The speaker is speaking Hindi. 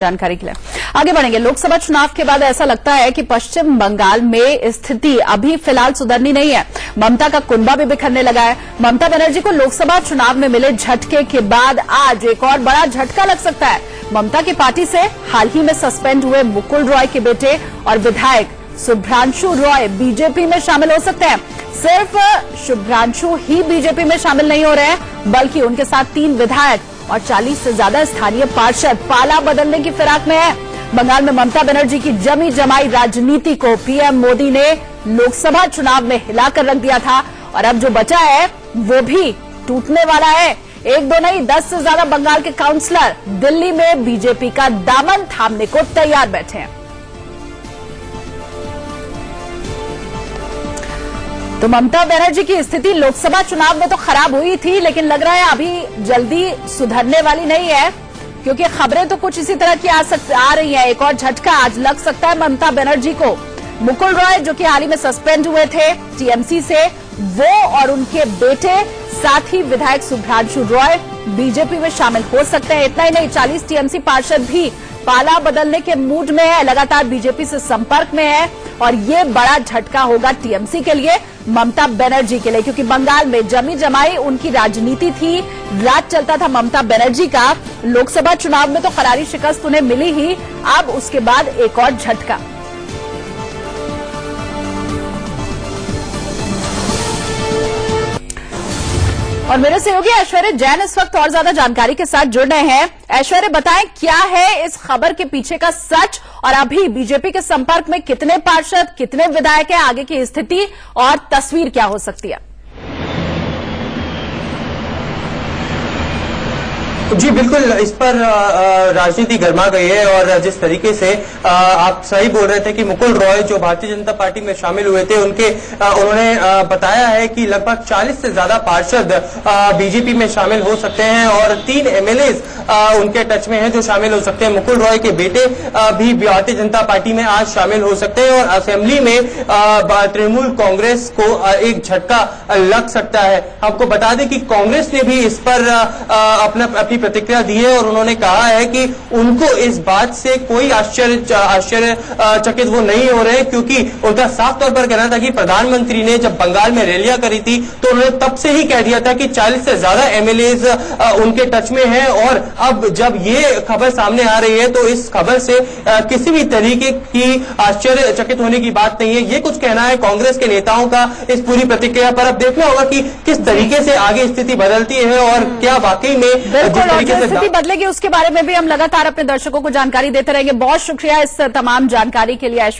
जानकारी के लिए आगे बढ़ेंगे। लोकसभा चुनाव के बाद ऐसा लगता है कि पश्चिम बंगाल में स्थिति अभी फिलहाल सुधरनी नहीं है। ममता का कुनबा भी बिखरने लगा है। ममता बनर्जी को लोकसभा चुनाव में मिले झटके के बाद आज एक और बड़ा झटका लग सकता है। ममता की पार्टी से हाल ही में सस्पेंड हुए मुकुल रॉय के बेटे और विधायक शुभ्रांशु रॉय बीजेपी में शामिल हो सकते हैं। सिर्फ शुभ्रांशु ही बीजेपी में शामिल नहीं हो रहे हैं, बल्कि उनके साथ 3 विधायक और 40 से ज्यादा स्थानीय पार्षद पाला बदलने की फिराक में है। बंगाल में ममता बनर्जी की जमी जमाई राजनीति को पीएम मोदी ने लोकसभा चुनाव में हिलाकर रख दिया था और अब जो बचा है वो भी टूटने वाला है। एक दो नहीं 10 से ज्यादा बंगाल के काउंसलर दिल्ली में बीजेपी का दामन थामने को तैयार बैठे हैं। तो ममता बनर्जी की स्थिति लोकसभा चुनाव में तो खराब हुई थी, लेकिन लग रहा है अभी जल्दी सुधरने वाली नहीं है, क्योंकि खबरें तो कुछ इसी तरह की आ रही हैं। एक और झटका आज लग सकता है ममता बनर्जी को। मुकुल रॉय जो कि हाल ही में सस्पेंड हुए थे टीएमसी से, वो और उनके बेटे साथ ही विधायक शुभ्रांशु रॉय बीजेपी में शामिल हो सकते हैं। इतना ही नहीं 40 टीएमसी पार्षद भी पाला बदलने के मूड में है, लगातार बीजेपी से संपर्क में है और ये बड़ा झटका होगा टीएमसी के लिए, ममता बनर्जी के लिए, क्योंकि बंगाल में जमी जमाई उनकी राजनीति थी, राज चलता था ममता बनर्जी का। लोकसभा चुनाव में तो करारी शिकस्त उन्हें मिली ही, अब उसके बाद एक और झटका। और मेरे सहयोगी ऐश्वर्य जैन इस वक्त और ज्यादा जानकारी के साथ जुड़ रहे हैं। ऐश्वर्य, बताएं क्या है इस खबर के पीछे का सच और अभी बीजेपी के संपर्क में कितने पार्षद, कितने विधायक हैं, आगे की स्थिति और तस्वीर क्या हो सकती है? जी बिल्कुल, इस पर राजनीति गर्मा गई है और जिस तरीके से आप सही बोल रहे थे कि मुकुल रॉय जो भारतीय जनता पार्टी में शामिल हुए थे, उन्होंने बताया है कि लगभग 40 से ज्यादा पार्षद बीजेपी में शामिल हो सकते हैं और 3 एमएलएज उनके टच में हैं जो शामिल हो सकते हैं। मुकुल रॉय के बेटे भी भारतीय जनता पार्टी में आज शामिल हो सकते हैं और असेंबली में तृणमूल कांग्रेस को एक झटका लग सकता है। आपको बता दें कि कांग्रेस ने भी इस पर अपनी प्रतिक्रिया दी है और उन्होंने कहा है कि उनको इस बात से कोई आश्चर्यचकित वो नहीं हो रहे, क्योंकि उनका साफ तौर पर कहना था कि प्रधानमंत्री ने जब बंगाल में रैलियां करी थी तो उन्होंने तब से ही कह दिया था कि 40 से ज्यादा एमएलएज उनके टच में हैं और अब जब ये खबर सामने आ रही है तो इस खबर से किसी भी तरीके की आश्चर्यचकित होने की बात नहीं है। ये कुछ कहना है कांग्रेस के नेताओं का इस पूरी प्रतिक्रिया पर। अब देखना होगा कि किस तरीके से आगे स्थिति बदलती है और क्या वाकई में स्थिति बदलेगी उसके बारे में भी हम लगातार अपने दर्शकों को जानकारी देते रहेंगे। बहुत शुक्रिया इस तमाम जानकारी के लिए।